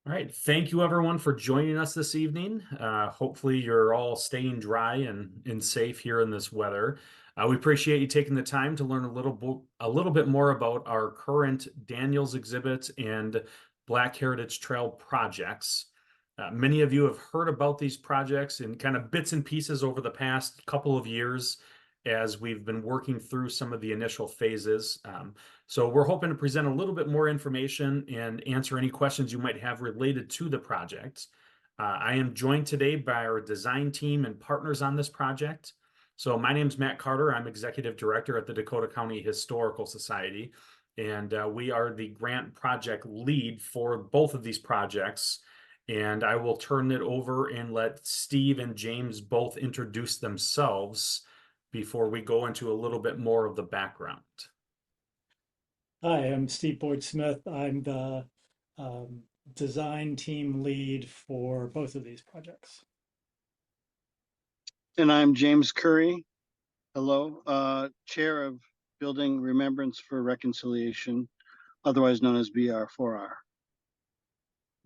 All right. Thank you, everyone, for joining us this evening. Hopefully, you're all staying dry and safe here in this weather. We appreciate you taking the time to learn a little bit more about our current Daniels exhibit and Black Heritage Trail projects. Many of you have heard about these projects in kind of bits and pieces over the past couple of years as we've been working through some of the initial phases. So we're hoping to present a little bit more information and answer any questions you might have related to the project. I am joined today by our design team and partners on this project. So my name is Matt Carter. I'm Executive Director at the Dakota County Historical Society, and we are the grant project lead for both of these projects. And I will turn it over and let Steve and James both introduce themselves before we go into a little bit more of the background. Hi, I'm Steve Boyd Smith. I'm the design team lead for both of these projects. And I'm James Curry. Hello, Chair of Building Remembrance for Reconciliation, otherwise known as BR4R.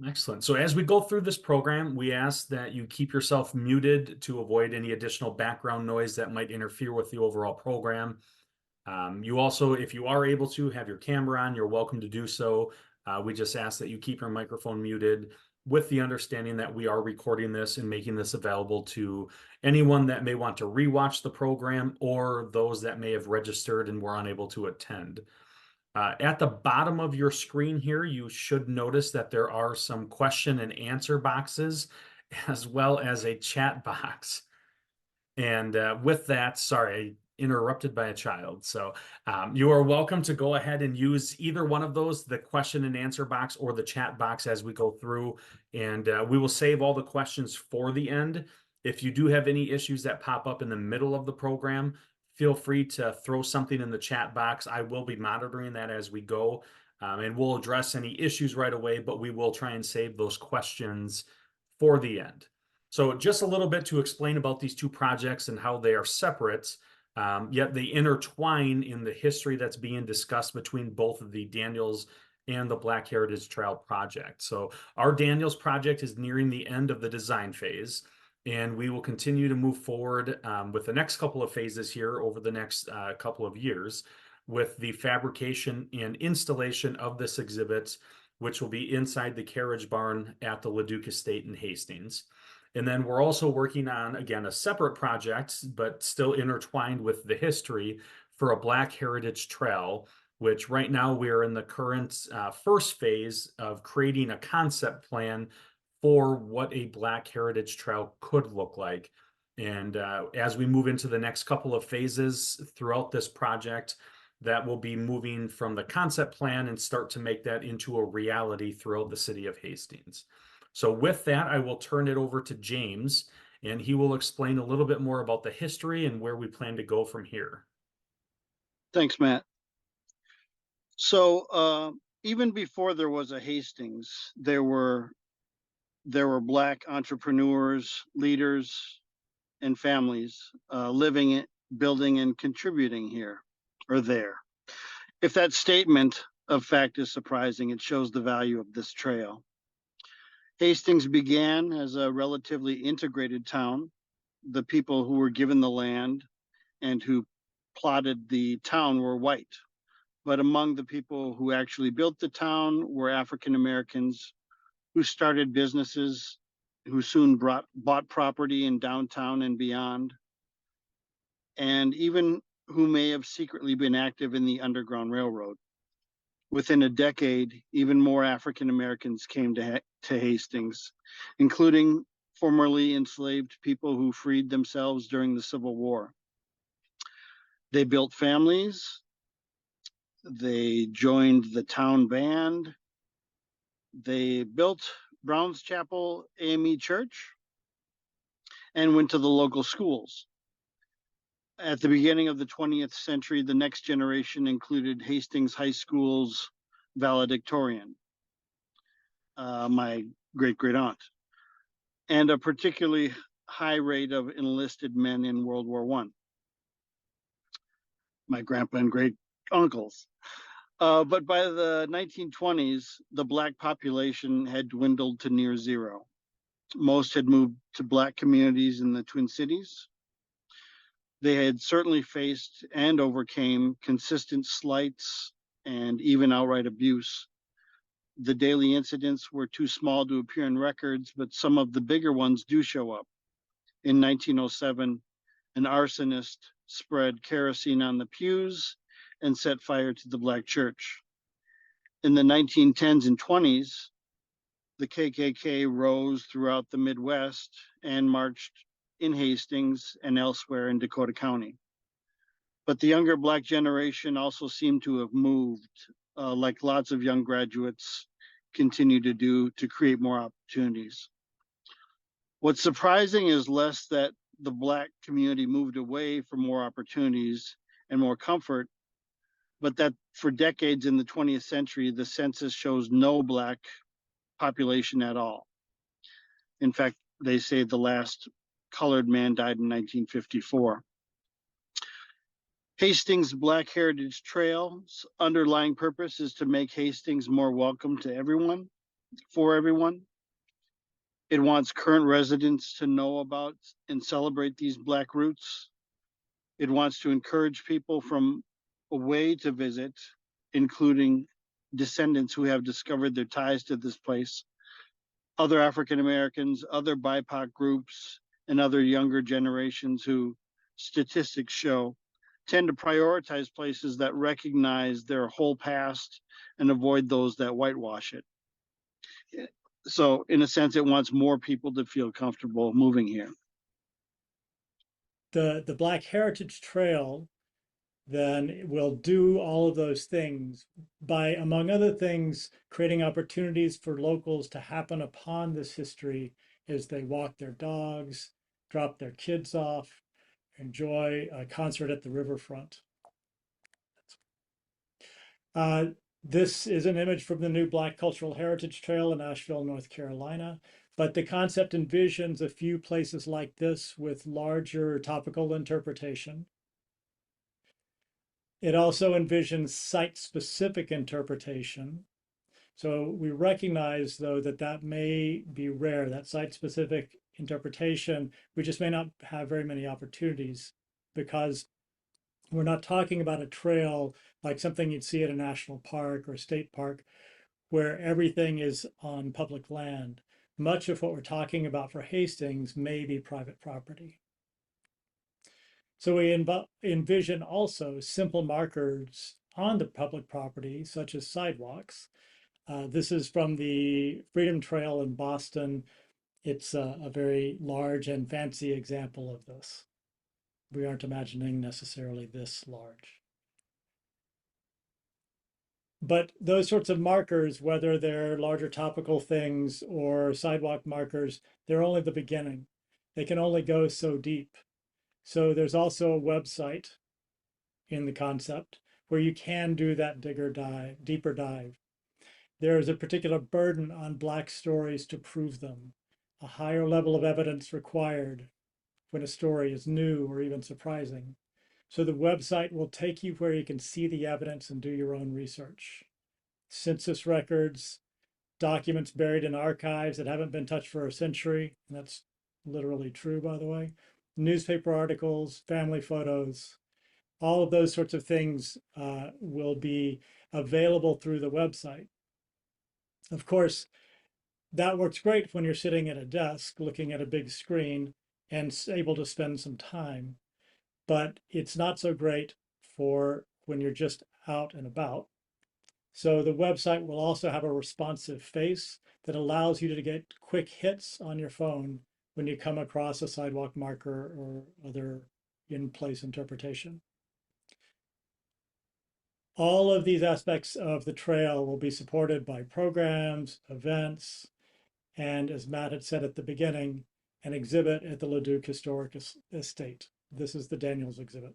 Excellent. So as we go through this program, we ask that you keep yourself muted to avoid any additional background noise that might interfere with the overall program. You also, if you are able to have your camera on, you're welcome to do so. We just ask that you keep your microphone muted with the understanding that we are recording this and making this available to anyone that may want to rewatch the program or those that may have registered and were unable to attend. At the bottom of your screen here, you should notice that there are some question and answer boxes as well as a chat box. And with that, sorry, interrupted by a child. So you are welcome to go ahead and use either one of those, the question and answer box or the chat box as we go through. And we will save all the questions for the end. If you do have any issues that pop up in the middle of the program, feel free to throw something in the chat box. I will be monitoring that as we go, and we'll address any issues right away, but we will try and save those questions for the end. So just a little bit to explain about these two projects and how they are separate, yet they intertwine in the history that's being discussed between both of the Daniels and the Black Heritage Trail project. So our Daniels project is nearing the end of the design phase, and we will continue to move forward with the next couple of phases here over the next couple of years with the fabrication and installation of this exhibit, which will be inside the carriage barn at the LeDuc Estate in Hastings. And then we're also working on, again, a separate project, but still intertwined with the history for a Black Heritage Trail, which right now we're in the current first phase of creating a concept plan for what a Black Heritage Trail could look like. And as we move into the next couple of phases throughout this project, that will be moving from the concept plan and start to make that into a reality throughout the city of Hastings. So with that, I will turn it over to James, and he will explain a little bit more about the history and where we plan to go from here. Thanks, Matt. So even before there was a Hastings, there were Black entrepreneurs, leaders, and families living, building, and contributing here or there. If that statement of fact is surprising, it shows the value of this trail. Hastings began as a relatively integrated town. The people who were given the land and who plotted the town were white. But among the people who actually built the town were African Americans who started businesses, who soon bought property in downtown and beyond, and even who may have secretly been active in the Underground Railroad. Within a decade, even more African Americans came to Hastings, including formerly enslaved people who freed themselves during the Civil War. They built families, they joined the town band, they built Brown's Chapel AME Church, and went to the local schools. At the beginning of the 20th century, the next generation included Hastings High School's valedictorian, my great-great-aunt, and a particularly high rate of enlisted men in World War I, my grandpa and great uncles. But by the 1920s, the Black population had dwindled to near zero. Most had moved to Black communities in the Twin Cities. They had certainly faced and overcame consistent slights and even outright abuse. The daily incidents were too small to appear in records, but some of the bigger ones do show up. In 1907, an arsonist spread kerosene on the pews and set fire to the Black church. In the 1910s and 20s, the KKK rose throughout the Midwest and marched in Hastings and elsewhere in Dakota County. But the younger Black generation also seemed to have moved, like lots of young graduates continue to do, to create more opportunities. What's surprising is less that the Black community moved away for more opportunities and more comfort, but that for decades in the 20th century, the census shows no Black population at all. In fact, they say the last colored man died in 1954. Hastings Black Heritage Trail's underlying purpose is to make Hastings more welcome to everyone, for everyone. It wants current residents to know about and celebrate these Black roots. It wants to encourage people from away to visit, including descendants who have discovered their ties to this place, other African Americans, other BIPOC groups, and other younger generations who, statistics show, tend to prioritize places that recognize their whole past and avoid those that whitewash it. So in a sense, it wants more people to feel comfortable moving here. The Black Heritage Trail then will do all of those things by, among other things, creating opportunities for locals to happen upon this history as they walk their dogs, drop their kids off, enjoy a concert at the riverfront. This is an image from the new Black Cultural Heritage Trail in Asheville, North Carolina. But the concept envisions a few places like this with larger topical interpretation. It also envisions site-specific interpretation. So we recognize, though, that that may be rare, that site-specific interpretation. We just may not have very many opportunities because we're not talking about a trail like something you'd see at a national park or a state park where everything is on public land. Much of what we're talking about for Hastings may be private property. So we envision also simple markers on the public property, such as sidewalks. This is from the Freedom Trail in Boston. It's a very large and fancy example of this. We aren't imagining necessarily this large. But those sorts of markers, whether they're larger topical things or sidewalk markers, they're only the beginning. They can only go so deep. So there's also a website in the concept where you can do that deeper dive. There is a particular burden on Black stories to prove them, a higher level of evidence required when a story is new or even surprising. So the website will take you where you can see the evidence and do your own research. Census records, documents buried in archives that haven't been touched for a century. And that's literally true, by the way. Newspaper articles, family photos, all of those sorts of things will be available through the website. Of course, that works great when you're sitting at a desk looking at a big screen and able to spend some time, but it's not so great for when you're just out and about. So the website will also have a responsive face that allows you to get quick hits on your phone when you come across a sidewalk marker or other in-place interpretation. All of these aspects of the trail will be supported by programs, events, and as Matt had said at the beginning, an exhibit at the LeDuc Historic Estate. This is the Daniels exhibit.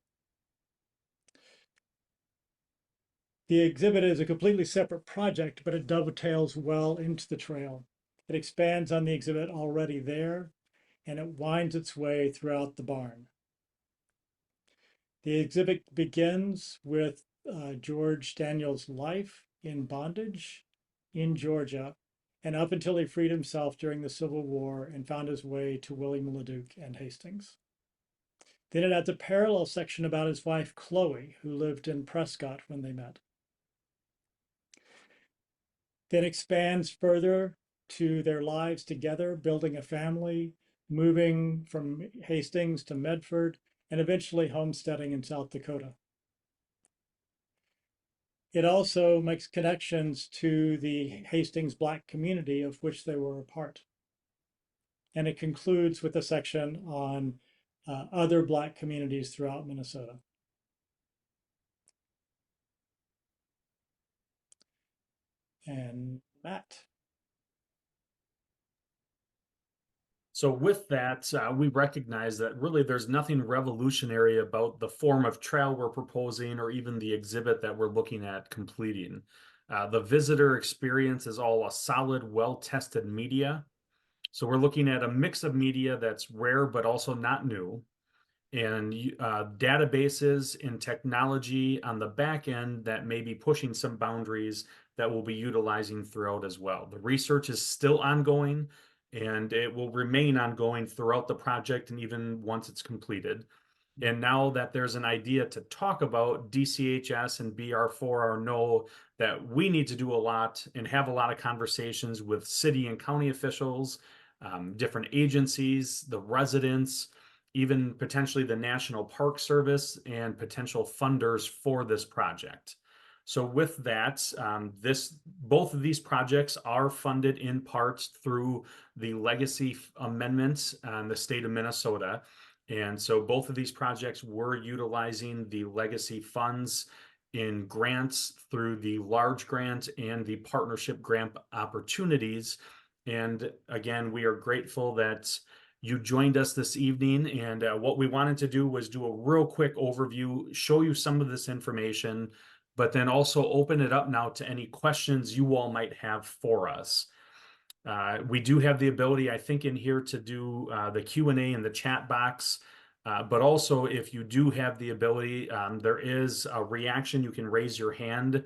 The exhibit is a completely separate project, but it dovetails well into the trail. It expands on the exhibit already there, and it winds its way throughout the barn. The exhibit begins with George Daniels' life in bondage in Georgia and up until he freed himself during the Civil War and found his way to William LeDuc and Hastings. Then it adds a parallel section about his wife, Chloe, who lived in Prescott when they met. Then expands further to their lives together, building a family, moving from Hastings to Medford, and eventually homesteading in South Dakota. It also makes connections to the Hastings Black community of which they were a part. And it concludes with a section on other Black communities throughout Minnesota. And Matt. So with that, we recognize that really there's nothing revolutionary about the form of trail we're proposing or even the exhibit that we're looking at completing. The visitor experience is all a solid, well-tested media. So we're looking at a mix of media that's rare but also not new, and databases and technology on the back end that may be pushing some boundaries that we'll be utilizing throughout as well. The research is still ongoing, and it will remain ongoing throughout the project and even once it's completed. And now that there's an idea to talk about, DCHS and BR4R know that we need to do a lot and have a lot of conversations with city and county officials, different agencies, the residents, even potentially the National Park Service and potential funders for this project. So with that, both of these projects are funded in part through the legacy amendments in the state of Minnesota. And so both of these projects were utilizing the legacy funds in grants through the large grant and the partnership grant opportunities. And again, we are grateful that you joined us this evening. And what we wanted to do was do a real quick overview, show you some of this information, but then also open it up now to any questions you all might have for us. We do have the ability, I think, in here to do the Q&A in the chat box. But also, if you do have the ability, there is a reaction. You can raise your hand,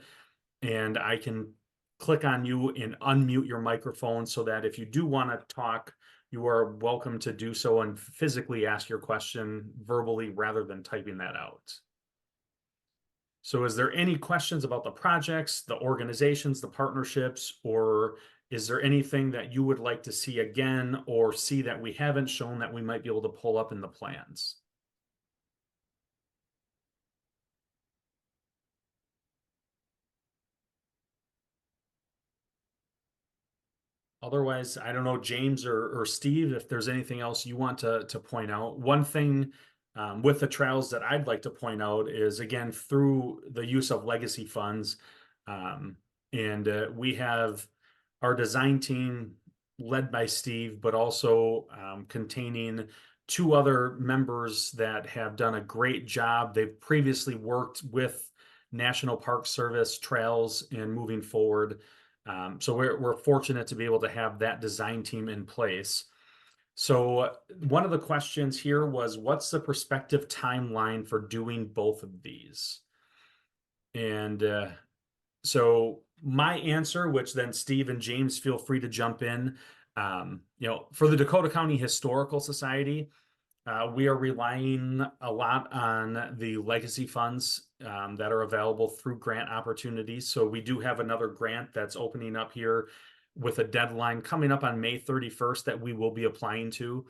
and I can click on you and unmute your microphone so that if you do want to talk, you are welcome to do so and physically ask your question verbally rather than typing that out. So is there any questions about the projects, the organizations, the partnerships, or is there anything that you would like to see again or see that we haven't shown that we might be able to pull up in the plans? Otherwise, I don't know, James or Steve, if there's anything else you want to point out. One thing with the trails that I'd like to point out is, again, through the use of legacy funds, we have our design team led by Steve, but also containing two other members that have done a great job. They've previously worked with National Park Service trails and moving forward. So we're fortunate to be able to have that design team in place. So one of the questions here was, what's the prospective timeline for doing both of these? And so my answer, which then Steve and James feel free to jump in, for the Dakota County Historical Society, we are relying a lot on the legacy funds that are available through grant opportunities. So we do have another grant that's opening up here with a deadline coming up on May 31st that we will be applying to.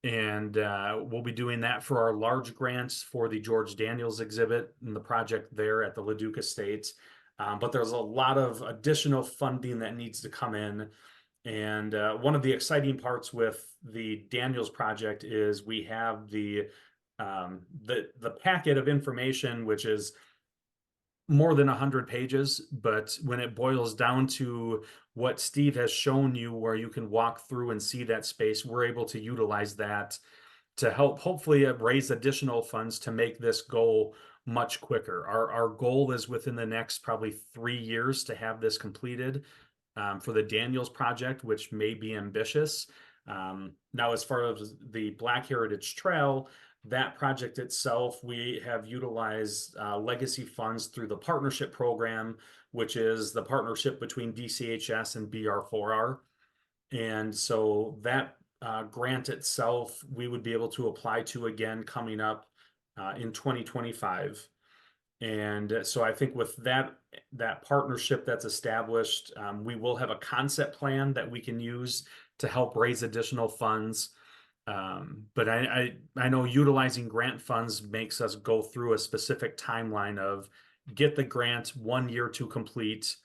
And we'll be doing that for our large grants for the George Daniels exhibit and the project there at the LeDuc Estate. But there's a lot of additional funding that needs to come in. And one of the exciting parts with the Daniels project is we have the packet of information, which is more than 100 pages. But when it boils down to what Steve has shown you, where you can walk through and see that space, we're able to utilize that to help hopefully raise additional funds to make this go much quicker. Our goal is within the next probably 3 years to have this completed. For the Daniels project, which may be ambitious. Now, as far as the Black Heritage Trail, That project itself, we have utilized legacy funds through the partnership program, which is the partnership between DCHS and BR4R. And so that grant itself, we would be able to apply to again coming up in 2025. And so I think with that partnership that's established, we will have a concept plan that we can use to help raise additional funds. But I know utilizing grant funds makes us go through a specific timeline of get the grant 1 year to complete.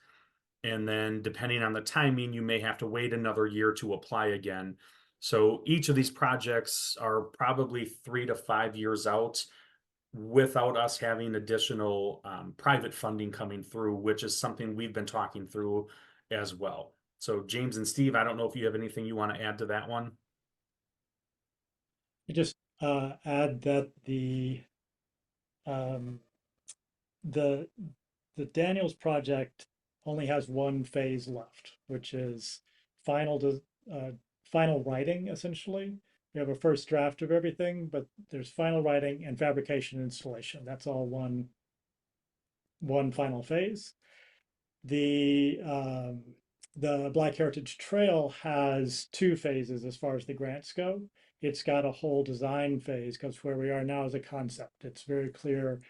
And then depending on the timing, you may have to wait another year to apply again. So each of these projects are probably 3 to 5 years out without us having additional private funding coming through, which is something we've been talking through as well. So James and Steve, I don't know if you have anything you want to add to that one. I just add that um, the Daniels project only has one phase left, which is final writing. Essentially, you have a first draft of everything, but there's final writing and fabrication installation. That's all one final phase. The Black Heritage Trail has two phases as far as the grants go. It's got a whole design phase because where we are now is a concept. It's very clear.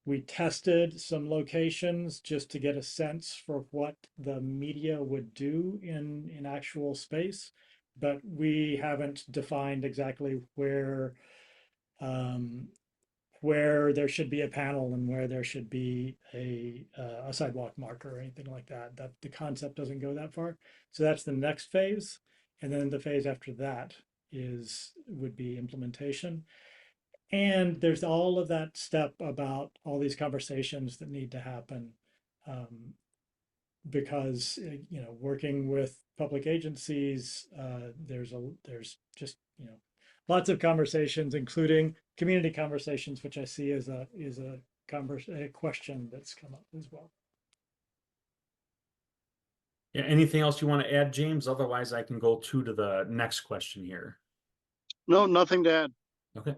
We tested some locations just to get a sense for what the media would do in actual space, but we haven't defined exactly where there should be a panel and where there should be a sidewalk marker or anything like that. That the concept doesn't go that far. So that's the next phase. And then the phase after that would be implementation. And there's all of that step about all these conversations that need to happen. Because working with public agencies, there's just lots of conversations, including community conversations, which I see as a question that's come up as well. Yeah, anything else you want to add, James? Otherwise, I can go to the next question here. No, nothing to add. Okay.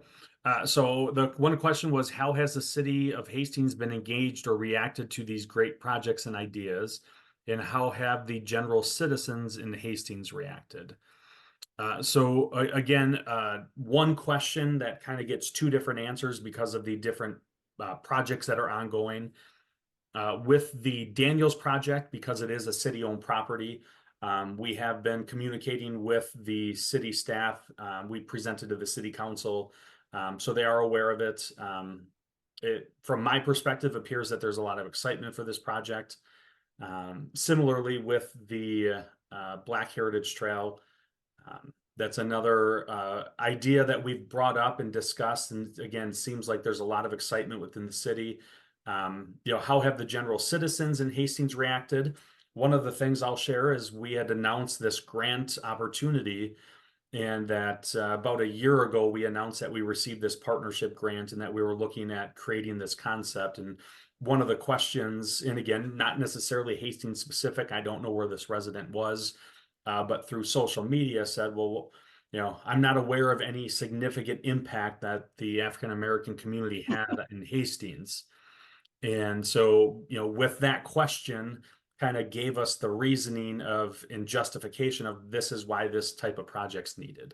So the one question was, how has the city of Hastings been engaged or reacted to these great projects and ideas? And how have the general citizens in Hastings reacted? So again, one question that kind of gets two different answers because of the different projects that are ongoing. With the Daniels project, because it is a city-owned property, we have been communicating with the city staff. We presented to the city council, so they are aware of it. It, from my perspective, appears that there's a lot of excitement for this project. Similarly, with the Black Heritage Trail, that's another idea that we've brought up and discussed, and again, seems like there's a lot of excitement within the city. How have the general citizens in Hastings reacted? One of the things I'll share is we had announced this grant opportunity, and that about a year ago, we announced that we received this partnership grant and that we were looking at creating this concept. And one of the questions, and again, not necessarily Hastings specific, I don't know where this resident was, but through social media said, well, I'm not aware of any significant impact that the African American community had in Hastings. And so, with that question, kind of gave us the reasoning of and justification of this is why this type of project's needed.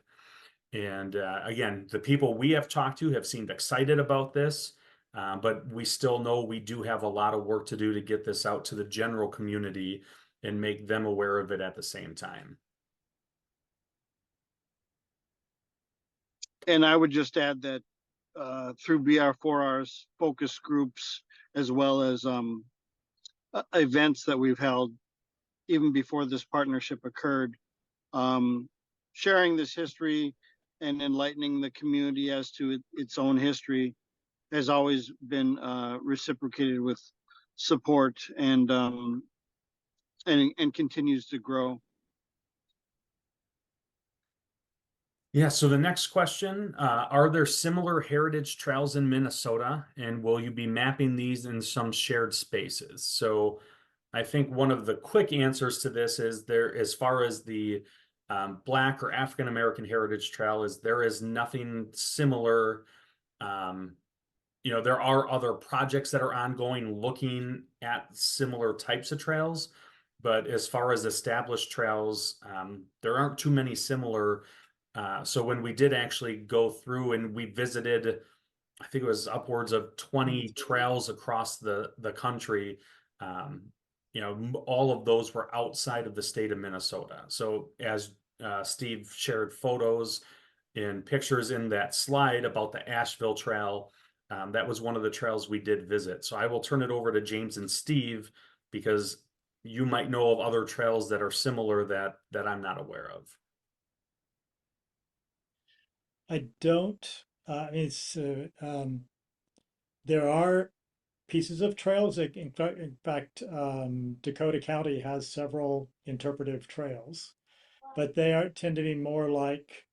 And again, the people we have talked to have seemed excited about this, but we still know we do have a lot of work to do to get this out to the general community and make them aware of it at the same time. And I would just add that through BR4R's focus groups, as well as events that we've held even before this partnership occurred, sharing this history and enlightening the community as to its own history has always been reciprocated with support and continues to grow. Yeah, so the next question, are there similar heritage trails in Minnesota, and will you be mapping these in some shared spaces? So I think one of the quick answers to this is there, as far as the Black or African American Heritage Trail is there is nothing similar. There are other projects that are ongoing looking at similar types of trails, but as far as established trails, there aren't too many similar. So when we did actually go through and we visited, I think it was upwards of 20 trails across the country. Um, all of those were outside of the state of Minnesota. So as Steve shared photos and pictures in that slide about the Asheville Trail, that was one of the trails we did visit. So I will turn it over to James and Steve because you might know of other trails that are similar that I'm not aware of. I don't. I mean, there are pieces of trails. In fact, Dakota County has several interpretive trails, but they are tend to be more like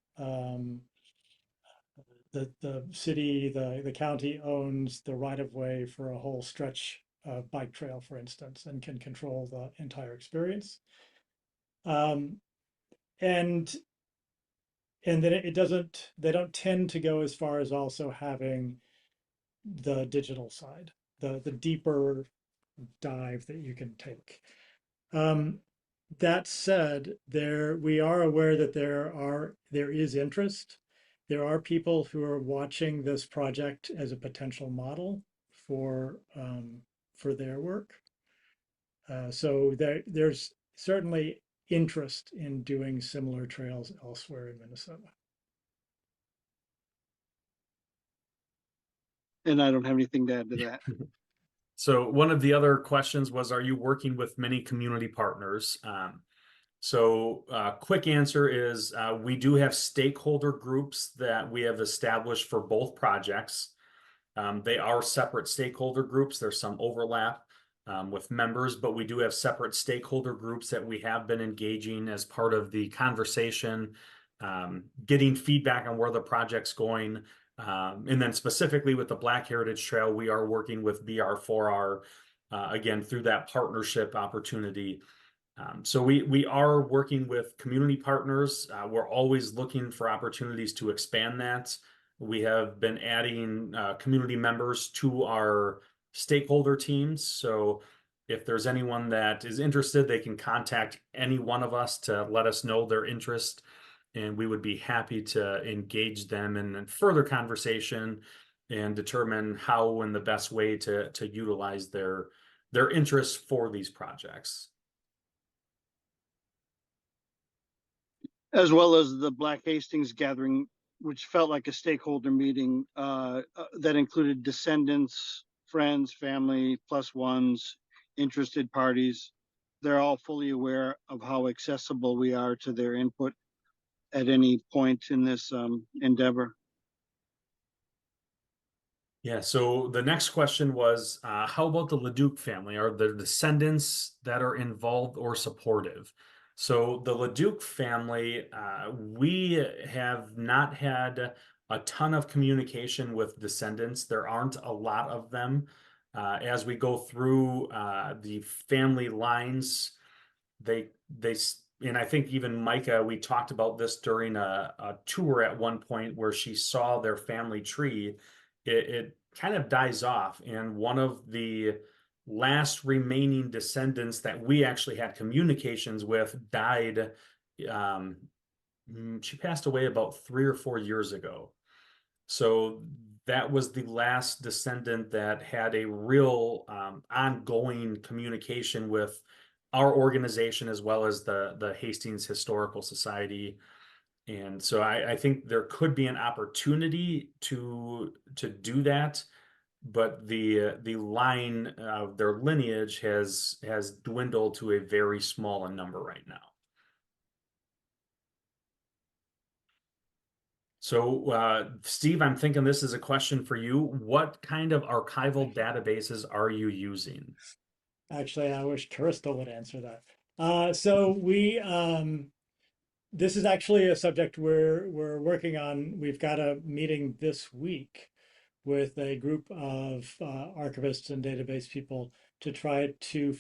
the city, the county owns the right of way for a whole stretch of bike trail, for instance, and can control the entire experience. Um, and and then it doesn't. They don't tend to go as far as also having the digital side, the deeper dive that you can take. Um, that said, we are aware that there is interest. There are people who are watching this project as a potential model for their work. So there's certainly interest in doing similar trails elsewhere in Minnesota. And I don't have anything to add to that. So one of the other questions was, are you working with many community partners? Quick answer is we do have stakeholder groups that we have established for both projects. They are separate stakeholder groups. There's some overlap with members, but we do have separate stakeholder groups that we have been engaging as part of the conversation, getting feedback on where the project's going. And then specifically with the Black Heritage Trail, we are working with BR4R, again, through that partnership opportunity. So we are working with community partners. We're always looking for opportunities to expand that. We have been adding community members to our stakeholder teams. So if there's anyone that is interested, they can contact any one of us to let us know their interest, and we would be happy to engage them in further conversation and determine how and the best way to utilize their interests for these projects. As well as the Black Hastings gathering, which felt like a stakeholder meeting that included descendants, friends, family, plus ones, interested parties. They're all fully aware of how accessible we are to their input at any point in this endeavor. Yeah, so the next question was, how about the LeDuc family? Are the descendants that are involved or supportive? So the LeDuc family, we have not had a ton of communication with descendants. There aren't a lot of them. As we go through the family lines, they and I think even Micah, we talked about this during a tour at one point where she saw their family tree. It kind of dies off, and one of the last remaining descendants that we actually had communications with died. um, she passed away about 3 or 4 years ago. So that was the last descendant that had a real ongoing communication with our organization as well as the Hastings Historical Society. And so I think there could be an opportunity to do that, but the line of their lineage has dwindled to a very small number right now. So, Steve, I'm thinking this is a question for you. What kind of archival databases are you using? Actually, I wish Carista would answer that. This is actually a subject we're working on. We've got a meeting this week with a group of archivists and database people to try to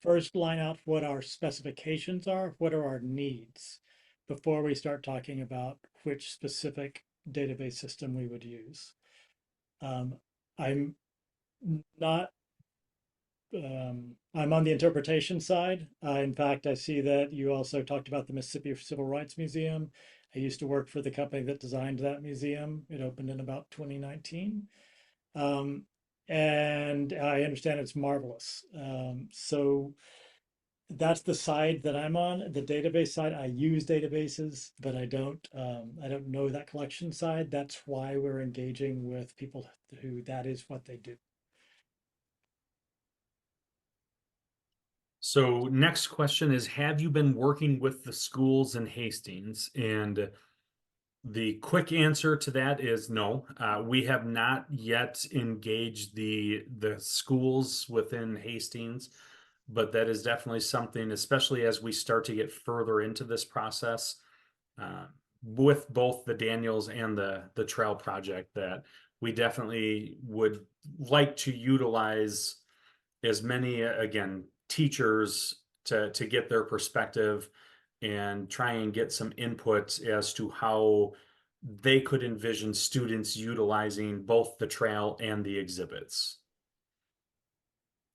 first line out what our specifications are, what are our needs. before we start talking about which specific database system we would use. I'm not, I'm on the interpretation side. In fact, I see that you also talked about the Mississippi Civil Rights Museum. I used to work for the company that designed that museum. It opened in about 2019. And I understand it's marvelous. So that's the side that I'm on. The database side, I use databases, but I don't know that collection side. That's why we're engaging with people who that is what they do. So next question is, have you been working with the schools in Hastings? And the quick answer to that is no. We have not yet engaged the schools within Hastings, but that is definitely something, especially as we start to get further into this process, with both the Daniels and the trail project, that we definitely would like to utilize as many, again, teachers to get their perspective and try and get some input as to how they could envision students utilizing both the trail and the exhibits.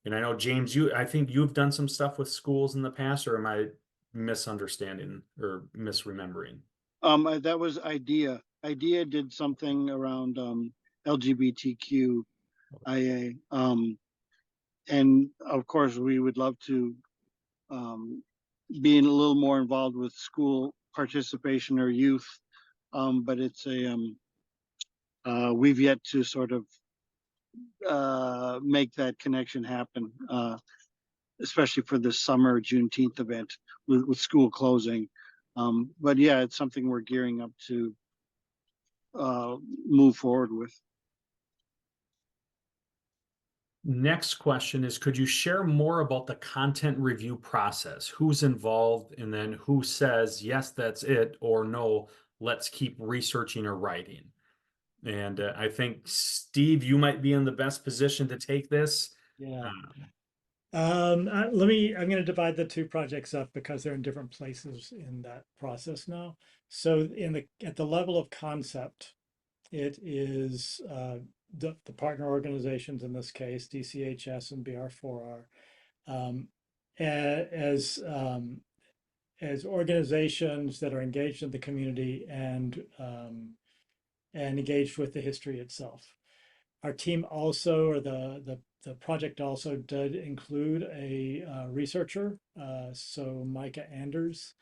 And I know, James, I think you've done some stuff with schools in the past, or am I misunderstanding or misremembering? That was IDEA. IDEA did something around LGBTQIA. And of course, we would love to be a little more involved with school participation or youth. But it's we've yet to sort of make that connection happen, especially for this summer Juneteenth event with school closing. But yeah, it's something we're gearing up to move forward with. Next question is, could you share more about the content review process? Who's involved, and then who says, yes, that's it, or no, let's keep researching or writing? And I think, Steve, you might be in the best position to take this. Yeah. Um, I'm going to divide the two projects up because they're in different places in that process now. So at the level of concept, it is the partner organizations, in this case, DCHS and BR4R, as organizations that are engaged in the community and engaged with the history itself. Our team also, or the project also did include a researcher. So Micah Anders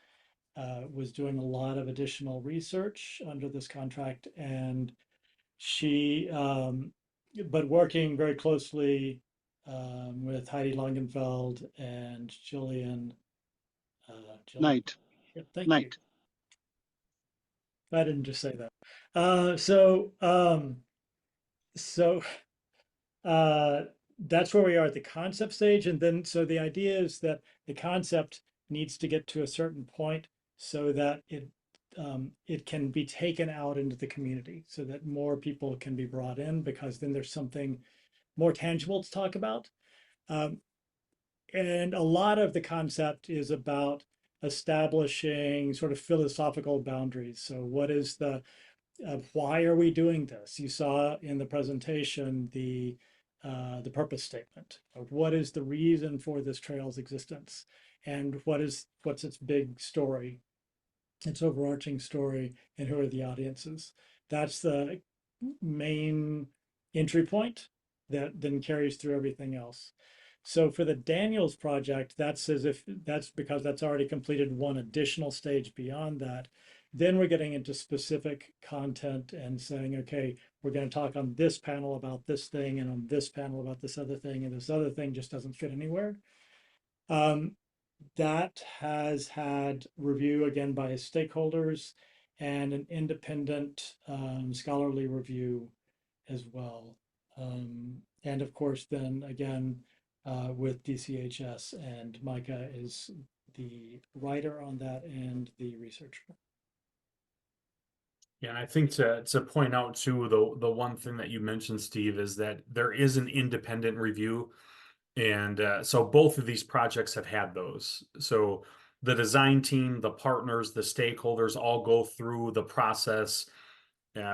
was doing a lot of additional research under this contract, and she, but working very closely with Heidi Langenfeld and Jillian. Night. Yeah, thank you. Night. I didn't just say that. So that's where we are at the concept stage. And then, so the idea is that the concept needs to get to a certain point so that it can be taken out into the community so that more people can be brought in, because then there's something more tangible to talk about. And a lot of the concept is about establishing sort of philosophical boundaries. So what is why are we doing this? You saw in the presentation the purpose statement of what is the reason for this trail's existence, and what's its big story, its overarching story, and who are the audiences. That's the main entry point that then carries through everything else. So for the Daniels project, that's because that's already completed one additional stage beyond that. Then we're getting into specific content and saying, okay, we're going to talk on this panel about this thing, and on this panel about this other thing, and this other thing just doesn't fit anywhere. That has had review again by stakeholders and an independent scholarly review as well. And of course, then again, with DCHS, and Micah is the writer on that and the researcher. Yeah, and I think to point out too, the one thing that you mentioned, Steve, is that there is an independent review, and so both of these projects have had those. So the design team, the partners, the stakeholders all go through the process.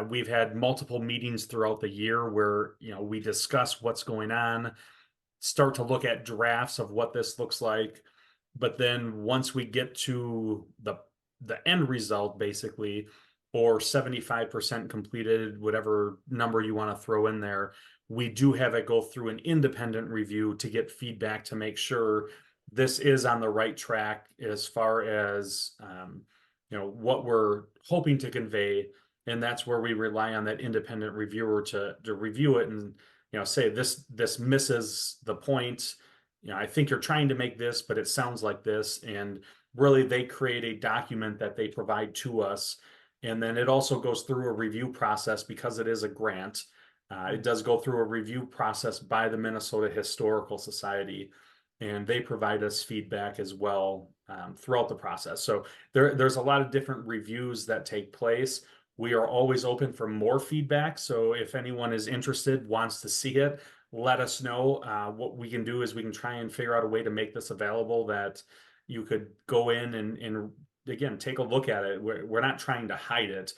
We've had multiple meetings throughout the year where, we discuss what's going on, start to look at drafts of what this looks like. But then once we get to the end result, basically, or 75% completed, whatever number you want to throw in there, we do have it go through an independent review to get feedback to make sure this is on the right track as far as what we're hoping to convey. And that's where we rely on that independent reviewer to review it and say this misses the point. I think you're trying to make this, but it sounds like this. And really, they create a document that they provide to us. And then it also goes through a review process because it is a grant. It does go through a review process by the Minnesota Historical Society, and they provide us feedback as well throughout the process. So there's a lot of different reviews that take place. We are always open for more feedback. So if anyone is interested, wants to see it, let us know. What we can do is we can try and figure out a way to make this available that you could go in and again, take a look at it. We're not trying to hide it.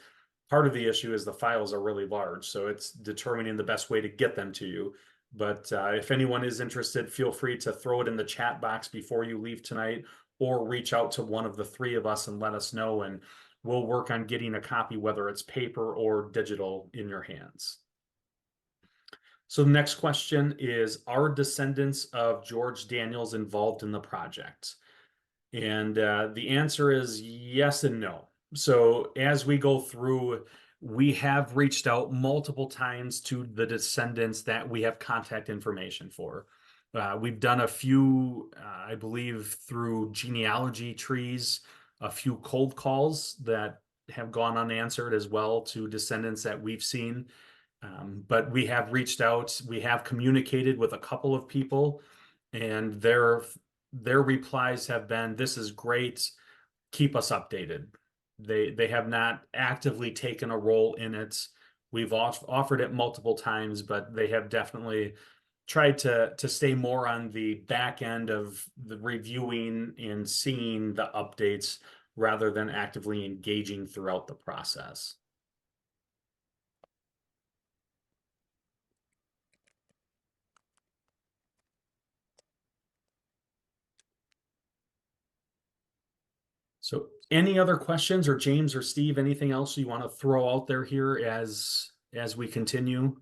Part of the issue is the files are really large, so it's determining the best way to get them to you. But if anyone is interested, feel free to throw it in the chat box before you leave tonight, or reach out to one of the three of us and let us know, and we'll work on getting a copy, whether it's paper or digital, in your hands. So the next question is, are descendants of George Daniels involved in the project? And the answer is yes and no. So as we go through, we have reached out multiple times to the descendants that we have contact information for. We've done a few, I believe, through genealogy trees, a few cold calls that have gone unanswered as well to descendants that we've seen. But we have reached out, we have communicated with a couple of people, and their replies have been, "This is great, keep us updated." They have not actively taken a role in it. We've offered it multiple times, but they have definitely tried to stay more on the back end of the reviewing and seeing the updates rather than actively engaging throughout the process. So any other questions, or James or Steve, anything else you want to throw out there here as we continue?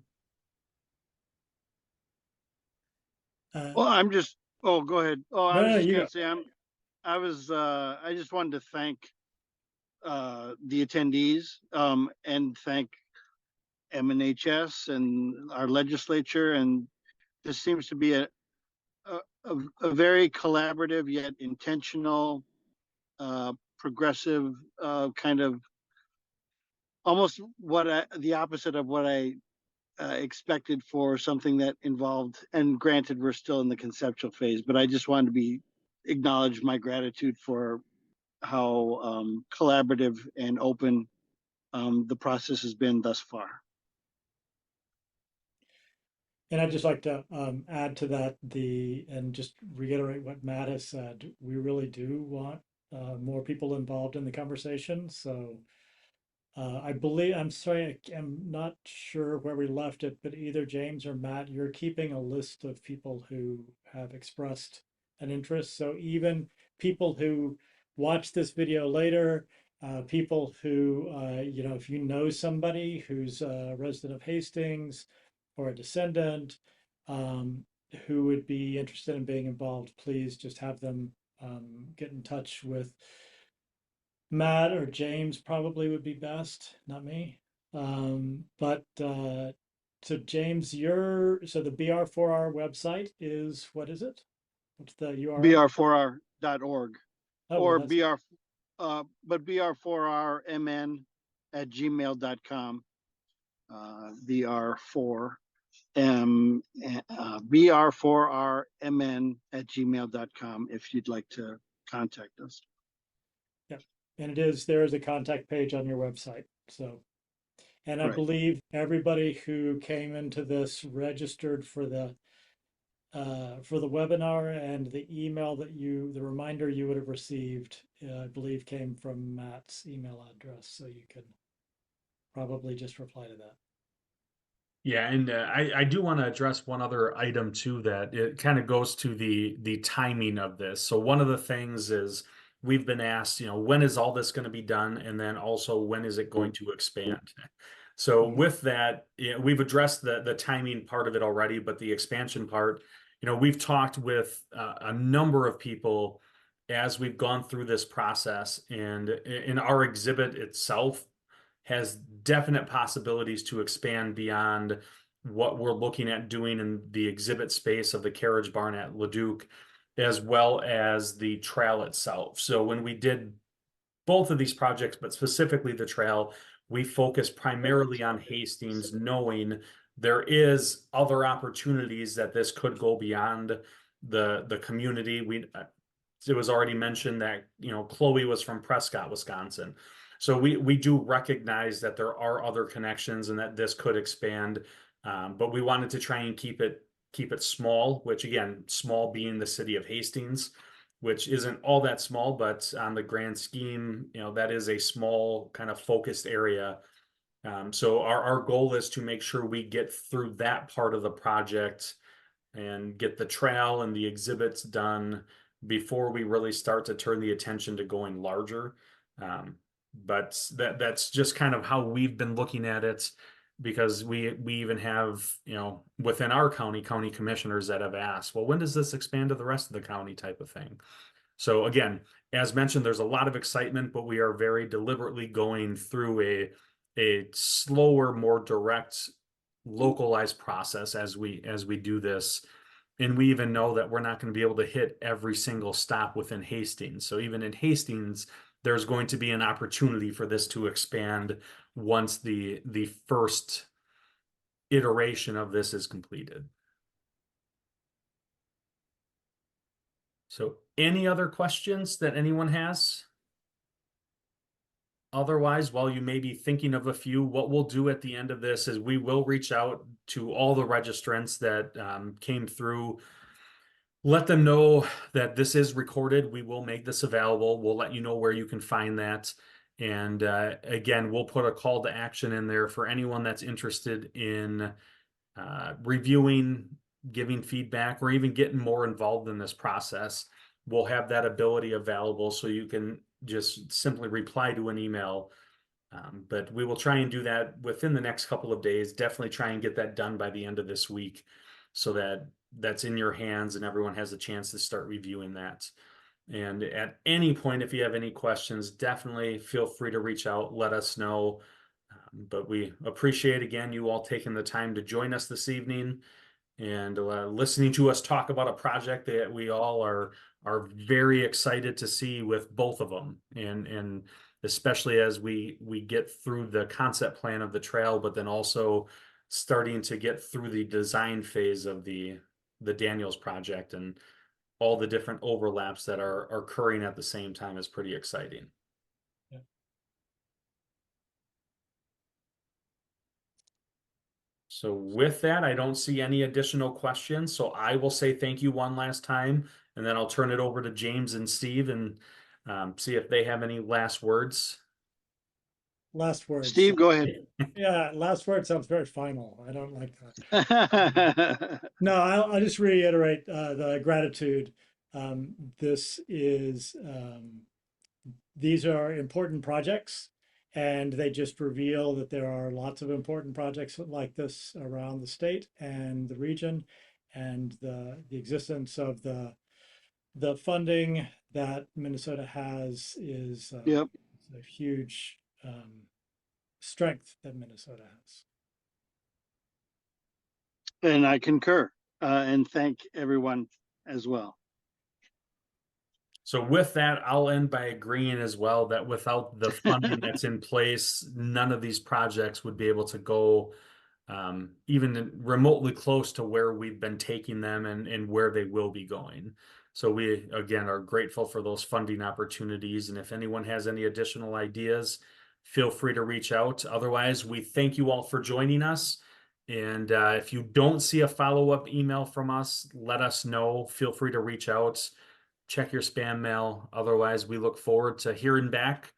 Well, go ahead. Oh, I was No, just you gonna go. say, I just wanted to thank the attendees, and thank MNHS and our legislature. And this seems to be a very collaborative yet intentional, progressive, kind of almost the opposite of what I expected for something that involved. And granted, we're still in the conceptual phase, but I just wanted to acknowledge my gratitude for how collaborative and open the process has been thus far. And I'd just like to add to that and just reiterate what Matt has said. We really do want more people involved in the conversation. So I believe, I'm sorry, I'm not sure where we left it, but either James or Matt, you're keeping a list of people who have expressed an interest. So even people who watch this video later, people who, if you know somebody who's a resident of Hastings or a descendant who would be interested in being involved, please just have them get in touch with Matt or James. Probably would be best, not me. So James, the BR4R website is, what is it? What's the URL? br4r.org, Oh, or well, that's, but br4rmn at gmail.com. br4rmn at gmail.com if you'd like to contact us. yeah. And there is a contact page on your website. So, and I Right. believe everybody who came into this registered for for the webinar, and the email that the reminder you would have received, I believe came from Matt's email address. So you can probably just reply to that. Yeah, and I do want to address one other item too, that it kind of goes to the timing of this. So one of the things is we've been asked, when is all this going to be done? And then also when is it going to expand? So with that, we've addressed the timing part of it already, but the expansion part, we've talked with a number of people as we've gone through this process, and in our exhibit itself has definite possibilities to expand beyond what we're looking at doing in the exhibit space of the carriage barn at LeDuc, as well as the trail itself. So when we did both of these projects, but specifically the trail, we focused primarily on Hastings, knowing there is other opportunities that this could go beyond the community. It was already mentioned that Chloe was from Prescott, Wisconsin. So we do recognize that there are other connections and that this could expand, but we wanted to try and keep it small, which again, small being the city of Hastings, which isn't all that small, but on the grand scheme, that is a small kind of focused area. So our goal is to make sure we get through that part of the project and get the trail and the exhibits done before we really start to turn the attention to going larger. But that's just kind of how we've been looking at it, because we even have, within our county commissioners that have asked, well, when does this expand to the rest of the county type of thing? So again, as mentioned, there's a lot of excitement, but we are very deliberately going through a slower, more direct, localized process as we do this. And we even know that we're not going to be able to hit every single stop within Hastings. So even in Hastings, there's going to be an opportunity for this to expand once the first iteration of this is completed. So any other questions that anyone has? Otherwise, while you may be thinking of a few, what we'll do at the end of this is we will reach out to all the registrants that came through. Let them know that this is recorded. We will make this available. We'll let you know where you can find that. And again, we'll put a call to action in there for anyone that's interested in reviewing, giving feedback, or even getting more involved in this process. We'll have that ability available so you can just simply reply to an email. But we will try and do that within the next couple of days. Definitely try and get that done by the end of this week so that that's in your hands and everyone has a chance to start reviewing that. And at any point, if you have any questions, definitely feel free to reach out, let us know. But we appreciate, again, you all taking the time to join us this evening and listening to us talk about a project that we all are very excited to see with both of them. And especially as we get through the concept plan of the trail, but then also starting to get through the design phase of the Daniels project, and all the different overlaps that are occurring at the same time is pretty exciting. Yeah. So with that, I don't see any additional questions. So I will say thank you one last time, and then I'll turn it over to James and Steve and see if they have any last words. Last words. Steve, go ahead. Yeah, last word sounds very final. I don't like that. No, I'll just reiterate the gratitude. These are important projects, and they just reveal that there are lots of important projects like this around the state and the region, and the existence of the funding that Minnesota has is Yep. a huge strength that Minnesota has. And I concur, and thank everyone as well. So with that, I'll end by agreeing as well that without the funding that's in place, none of these projects would be able to go even remotely close to where we've been taking them and where they will be going. So we, again, are grateful for those funding opportunities. And if anyone has any additional ideas, feel free to reach out. Otherwise, we thank you all for joining us. And if you don't see a follow-up email from us, let us know. Feel free to reach out, check your spam mail. Otherwise, we look forward to hearing back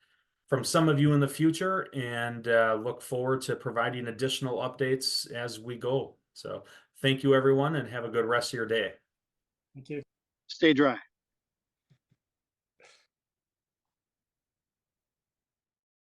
from some of you in the future, and look forward to providing additional updates as we go. So thank you, everyone, and have a good rest of your day. Thank you. Stay dry.